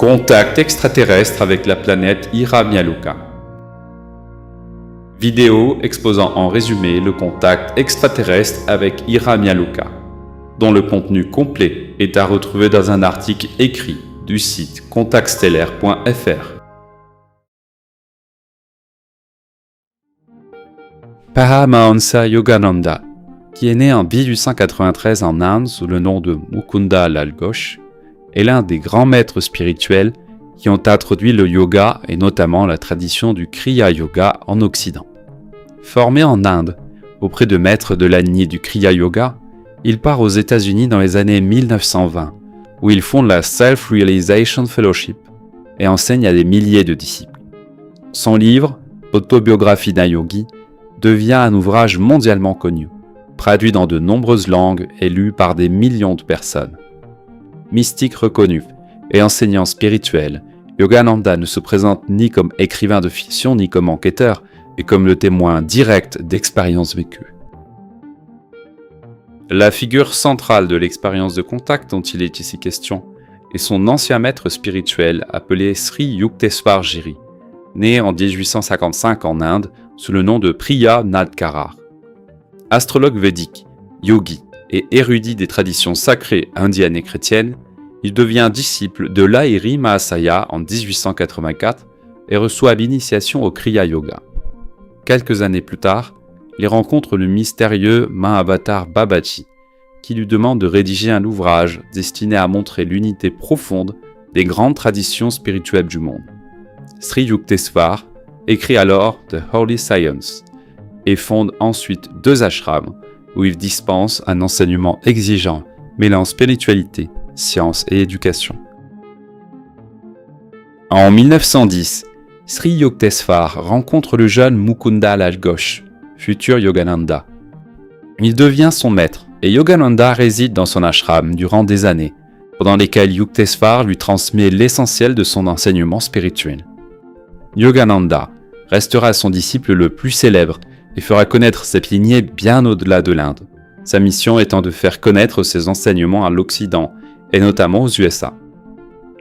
Contact extraterrestre avec la planète Ira-Mialuka. Vidéo exposant en résumé le contact extraterrestre avec Ira-Mialuka, dont le contenu complet est à retrouver dans un article écrit du site contactstellaire.fr. Paramahansa Yogananda, qui est né en 1893 en Inde sous le nom de Mukunda Lal Ghosh, est l'un des grands maîtres spirituels qui ont introduit le yoga et notamment la tradition du Kriya Yoga en Occident. Formé en Inde auprès de maîtres de la lignée du Kriya Yoga, il part aux États-Unis dans les années 1920, où il fonde la Self-Realization Fellowship et enseigne à des milliers de disciples. Son livre, Autobiographie d'un yogi, devient un ouvrage mondialement connu, traduit dans de nombreuses langues et lu par des millions de personnes. Mystique reconnu et enseignant spirituel, Yogananda ne se présente ni comme écrivain de fiction ni comme enquêteur, mais comme le témoin direct d'expériences vécues. La figure centrale de l'expérience de contact dont il est ici question est son ancien maître spirituel appelé Sri Yukteswar Giri, né en 1855 en Inde sous le nom de Priya Nadkarar. Astrologue védique, yogi et érudit des traditions sacrées indiennes et chrétiennes, il devient disciple de Lahiri Mahasaya en 1884 et reçoit l'initiation au Kriya Yoga. Quelques années plus tard, il rencontre le mystérieux Mahavatar Babaji, qui lui demande de rédiger un ouvrage destiné à montrer l'unité profonde des grandes traditions spirituelles du monde. Sri Yukteswar écrit alors The Holy Science et fonde ensuite 2 ashrams où il dispense un enseignement exigeant mêlant spiritualité, science et éducation. En 1910, Sri Yukteswar rencontre le jeune Mukunda Lal Ghosh, futur Yogananda. Il devient son maître et Yogananda réside dans son ashram durant des années, pendant lesquelles Yukteswar lui transmet l'essentiel de son enseignement spirituel. Yogananda restera son disciple le plus célèbre et fera connaître cette lignée bien au-delà de l'Inde, sa mission étant de faire connaître ses enseignements à l'Occident et notamment aux USA.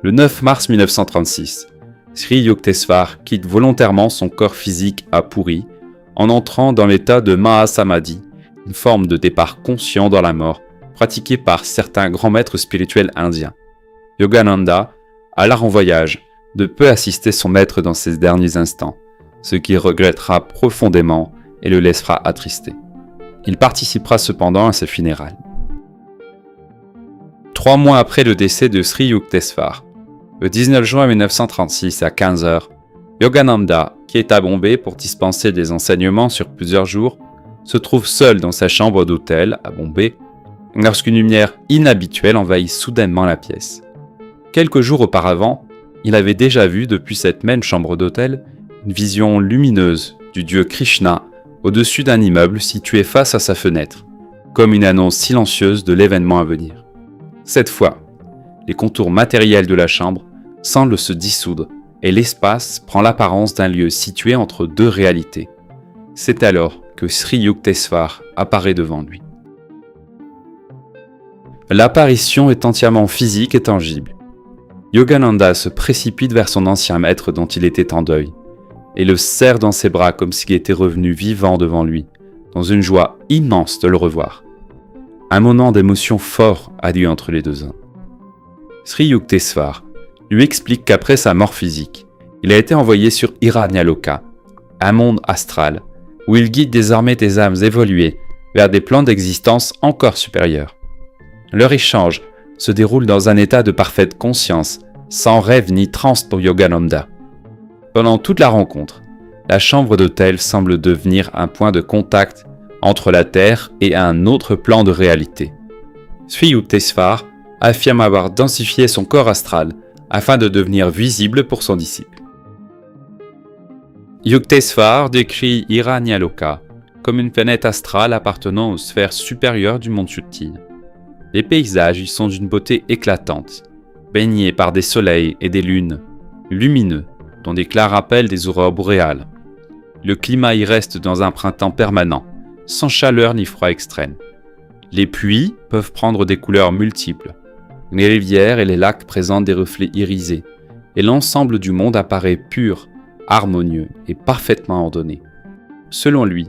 Le 9 mars 1936, Sri Yukteswar quitte volontairement son corps physique à Puri en entrant dans l'état de Mahasamadhi, une forme de départ conscient dans la mort pratiquée par certains grands maîtres spirituels indiens. Yogananda alla en voyage, de peu assister son maître dans ses derniers instants, ce qu'il regrettera profondément et le laissera attristé. Il participera cependant à ses funérailles. 3 mois après le décès de Sri Yukteswar, le 19 juin 1936 à 15h, Yogananda, qui est à Bombay pour dispenser des enseignements sur plusieurs jours, se trouve seul dans sa chambre d'hôtel à Bombay lorsqu'une lumière inhabituelle envahit soudainement la pièce. Quelques jours auparavant, il avait déjà vu depuis cette même chambre d'hôtel une vision lumineuse du dieu Krishna au-dessus d'un immeuble situé face à sa fenêtre, comme une annonce silencieuse de l'événement à venir. Cette fois, les contours matériels de la chambre semblent se dissoudre et l'espace prend l'apparence d'un lieu situé entre 2 réalités. C'est alors que Sri Yukteswar apparaît devant lui. L'apparition est entièrement physique et tangible. Yogananda se précipite vers son ancien maître dont il était en deuil et le serre dans ses bras comme s'il était revenu vivant devant lui, dans une joie immense de le revoir. Un moment d'émotion fort a lieu entre les 2 hommes. Sri Yukteswar lui explique qu'après sa mort physique, il a été envoyé sur Ira-Mialuka, un monde astral, où il guide désormais des âmes évoluées vers des plans d'existence encore supérieurs. Leur échange se déroule dans un état de parfaite conscience, sans rêve ni transe pour Yogananda. Pendant toute la rencontre, la chambre d'hôtel semble devenir un point de contact entre la Terre et un autre plan de réalité. Sri Yukteswar affirme avoir densifié son corps astral afin de devenir visible pour son disciple. Yukteswar décrit Ira-Mialuka comme une planète astrale appartenant aux sphères supérieures du monde subtil. Les paysages y sont d'une beauté éclatante, baignés par des soleils et des lunes lumineux, dont des clairs rappellent des aurores boréales. Le climat y reste dans un printemps permanent, sans chaleur ni froid extrême. Les pluies peuvent prendre des couleurs multiples. Les rivières et les lacs présentent des reflets irisés, et l'ensemble du monde apparaît pur, harmonieux et parfaitement ordonné. Selon lui,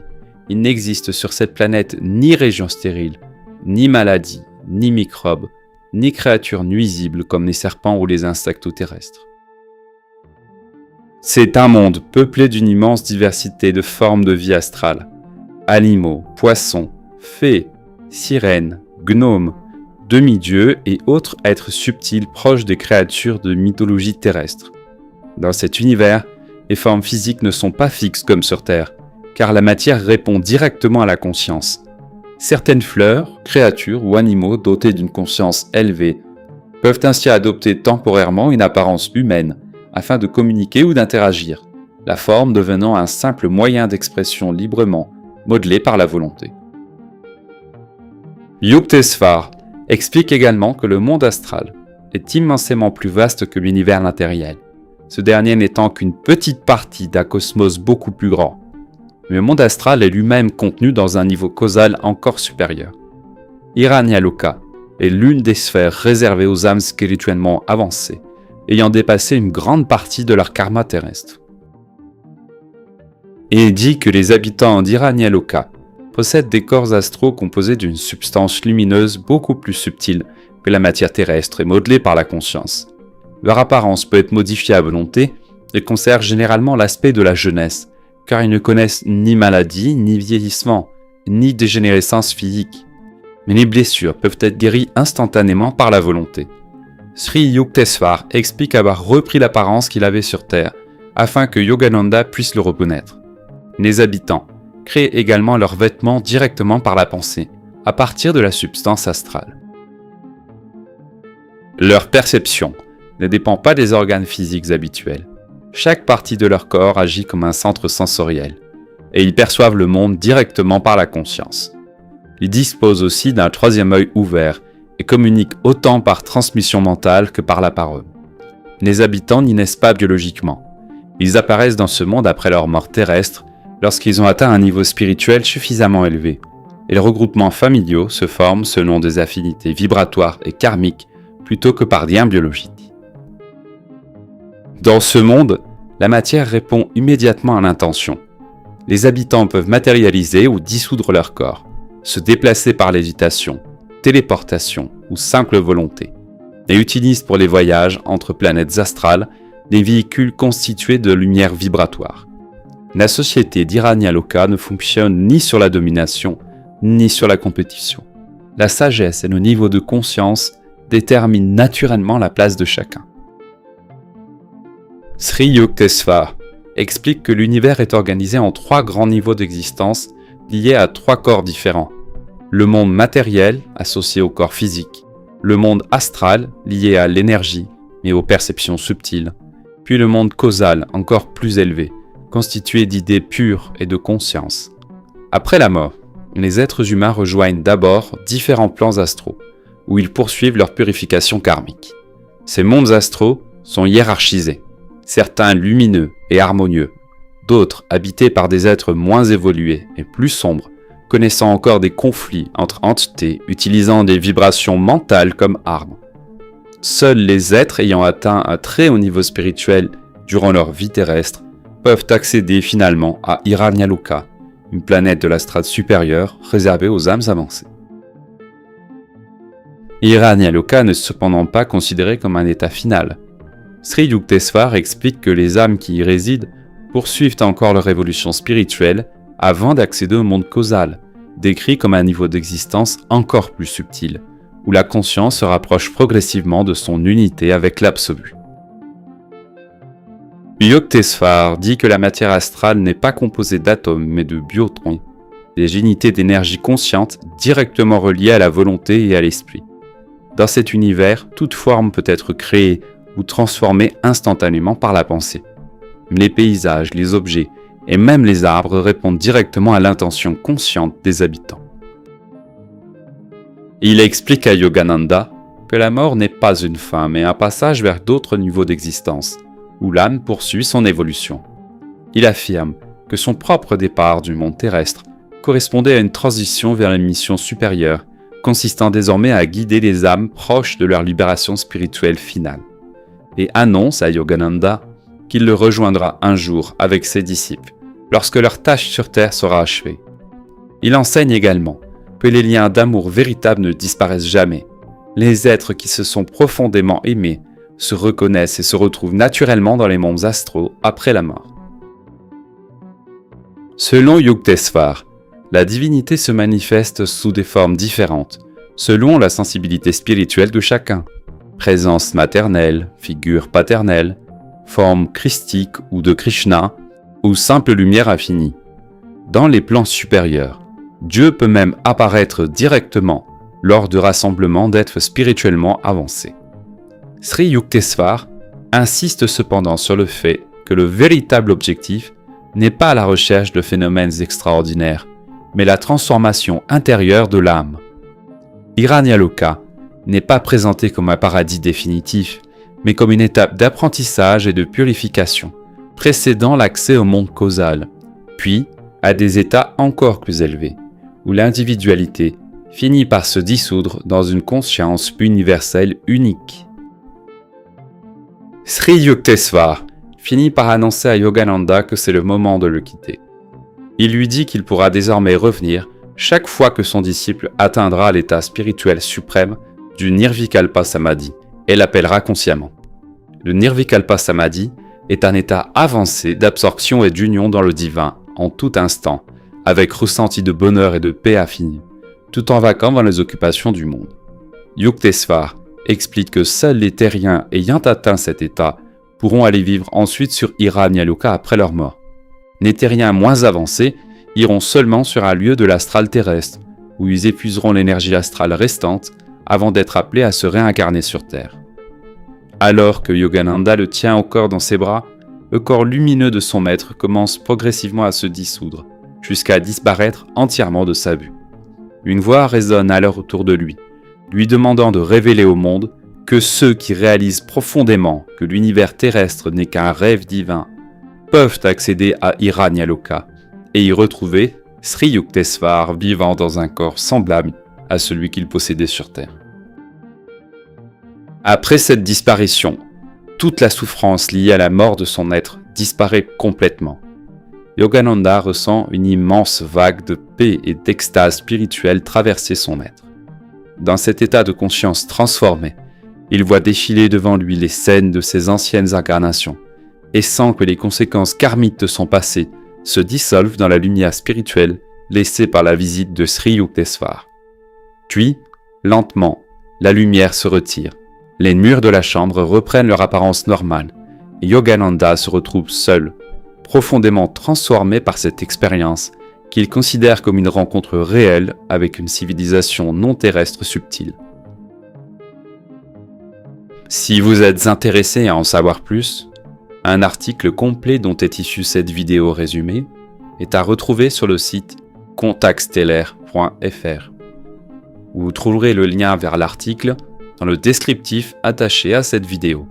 il n'existe sur cette planète ni région stérile, ni maladie, ni microbes, ni créatures nuisibles comme les serpents ou les insectoterrestres. C'est un monde peuplé d'une immense diversité de formes de vie astrale. Animaux, poissons, fées, sirènes, gnomes, demi-dieux et autres êtres subtils proches des créatures de mythologie terrestre. Dans cet univers, les formes physiques ne sont pas fixes comme sur Terre, car la matière répond directement à la conscience. Certaines fleurs, créatures ou animaux dotés d'une conscience élevée peuvent ainsi adopter temporairement une apparence humaine afin de communiquer ou d'interagir, la forme devenant un simple moyen d'expression librement modelé par la volonté. Yukteswar explique également que le monde astral est immensément plus vaste que l'univers matériel, ce dernier n'étant qu'une petite partie d'un cosmos beaucoup plus grand. Mais le monde astral est lui-même contenu dans un niveau causal encore supérieur. Hiranyaloka est l'une des sphères réservées aux âmes spirituellement avancées, ayant dépassé une grande partie de leur karma terrestre. Et il dit que les habitants d'Hiranyaloka possèdent des corps astraux composés d'une substance lumineuse beaucoup plus subtile que la matière terrestre et modelée par la conscience. Leur apparence peut être modifiée à volonté et conserve généralement l'aspect de la jeunesse, car ils ne connaissent ni maladie, ni vieillissement, ni dégénérescence physique. Mais les blessures peuvent être guéries instantanément par la volonté. Sri Yukteswar explique avoir repris l'apparence qu'il avait sur Terre, afin que Yogananda puisse le reconnaître. Les habitants créent également leurs vêtements directement par la pensée, à partir de la substance astrale. Leur perception ne dépend pas des organes physiques habituels. Chaque partie de leur corps agit comme un centre sensoriel, et ils perçoivent le monde directement par la conscience. Ils disposent aussi d'un troisième œil ouvert et communiquent autant par transmission mentale que par la parole. Les habitants n'y naissent pas biologiquement. Ils apparaissent dans ce monde après leur mort terrestre lorsqu'ils ont atteint un niveau spirituel suffisamment élevé, et les regroupements familiaux se forment selon des affinités vibratoires et karmiques plutôt que par lien biologique. Dans ce monde, la matière répond immédiatement à l'intention. Les habitants peuvent matérialiser ou dissoudre leur corps, se déplacer par lévitation, téléportation ou simple volonté, et utilisent pour les voyages entre planètes astrales des véhicules constitués de lumière vibratoire. La société d'Hiranyaloka ne fonctionne ni sur la domination, ni sur la compétition. La sagesse et le niveau de conscience déterminent naturellement la place de chacun. Sri Yukteswar explique que l'univers est organisé en 3 grands niveaux d'existence liés à 3 corps différents. Le monde matériel, associé au corps physique, le monde astral, lié à l'énergie, mais aux perceptions subtiles, puis le monde causal, encore plus élevé, constitué d'idées pures et de conscience. Après la mort, les êtres humains rejoignent d'abord différents plans astraux, où ils poursuivent leur purification karmique. Ces mondes astraux sont hiérarchisés, certains lumineux et harmonieux, d'autres habités par des êtres moins évolués et plus sombres, connaissant encore des conflits entre entités utilisant des vibrations mentales comme armes. Seuls les êtres ayant atteint un très haut niveau spirituel durant leur vie terrestre peuvent accéder finalement à Hiranyaloka, une planète de la strate supérieure réservée aux âmes avancées. Hiranyaloka n'est cependant pas considéré comme un état final. Sri Yukteswar explique que les âmes qui y résident poursuivent encore leur évolution spirituelle avant d'accéder au monde causal, décrit comme un niveau d'existence encore plus subtil, où la conscience se rapproche progressivement de son unité avec l'absolu. Yukteswar dit que la matière astrale n'est pas composée d'atomes mais de biotrons, des unités d'énergie consciente directement reliées à la volonté et à l'esprit. Dans cet univers, toute forme peut être créée ou transformée instantanément par la pensée. Les paysages, les objets et même les arbres répondent directement à l'intention consciente des habitants. Il explique à Yogananda que la mort n'est pas une fin mais un passage vers d'autres niveaux d'existence, où l'âme poursuit son évolution. Il affirme que son propre départ du monde terrestre correspondait à une transition vers une mission supérieure, consistant désormais à guider les âmes proches de leur libération spirituelle finale. et annonce à Yogananda qu'il le rejoindra un jour avec ses disciples, lorsque leur tâche sur Terre sera achevée. Il enseigne également que les liens d'amour véritables ne disparaissent jamais. Les êtres qui se sont profondément aimés se reconnaissent et se retrouvent naturellement dans les mondes astraux après la mort. Selon Yukteswar, la divinité se manifeste sous des formes différentes, selon la sensibilité spirituelle de chacun. Présence maternelle, figure paternelle, forme christique ou de Krishna, ou simple lumière infinie. Dans les plans supérieurs, Dieu peut même apparaître directement lors de rassemblements d'êtres spirituellement avancés. Sri Yukteswar insiste cependant sur le fait que le véritable objectif n'est pas la recherche de phénomènes extraordinaires, mais la transformation intérieure de l'âme. Hiranyaloka n'est pas présenté comme un paradis définitif, mais comme une étape d'apprentissage et de purification, précédant l'accès au monde causal, puis à des états encore plus élevés, où l'individualité finit par se dissoudre dans une conscience universelle unique. Sri Yukteswar finit par annoncer à Yogananda que c'est le moment de le quitter. Il lui dit qu'il pourra désormais revenir chaque fois que son disciple atteindra l'état spirituel suprême du Nirvikalpa Samadhi et l'appellera consciemment. Le Nirvikalpa Samadhi est un état avancé d'absorption et d'union dans le divin en tout instant, avec ressenti de bonheur et de paix infinie, tout en vaquant dans les occupations du monde. Yukteswar explique que seuls les terriens ayant atteint cet état pourront aller vivre ensuite sur Hiranyaloka après leur mort. Les terriens moins avancés iront seulement sur un lieu de l'astral terrestre, où ils épuiseront l'énergie astrale restante avant d'être appelés à se réincarner sur Terre. Alors que Yogananda le tient encore dans ses bras, le corps lumineux de son maître commence progressivement à se dissoudre, jusqu'à disparaître entièrement de sa vue. Une voix résonne alors autour de lui, lui demandant de révéler au monde que ceux qui réalisent profondément que l'univers terrestre n'est qu'un rêve divin peuvent accéder à Hiranyaloka et y retrouver Sri Yukteswar vivant dans un corps semblable à celui qu'il possédait sur Terre. Après cette disparition, toute la souffrance liée à la mort de son être disparaît complètement. Yogananda ressent une immense vague de paix et d'extase spirituelle traverser son être. Dans cet état de conscience transformé, il voit défiler devant lui les scènes de ses anciennes incarnations et sent que les conséquences karmiques de son passé se dissolvent dans la lumière spirituelle laissée par la visite de Sri Yukteswar. Puis, lentement, la lumière se retire. Les murs de la chambre reprennent leur apparence normale et Yogananda se retrouve seul, profondément transformé par cette expérience qu'il considère comme une rencontre réelle avec une civilisation non terrestre subtile. Si vous êtes intéressé à en savoir plus, un article complet dont est issue cette vidéo résumée est à retrouver sur le site contactstellaire.fr, où vous trouverez le lien vers l'article dans le descriptif attaché à cette vidéo.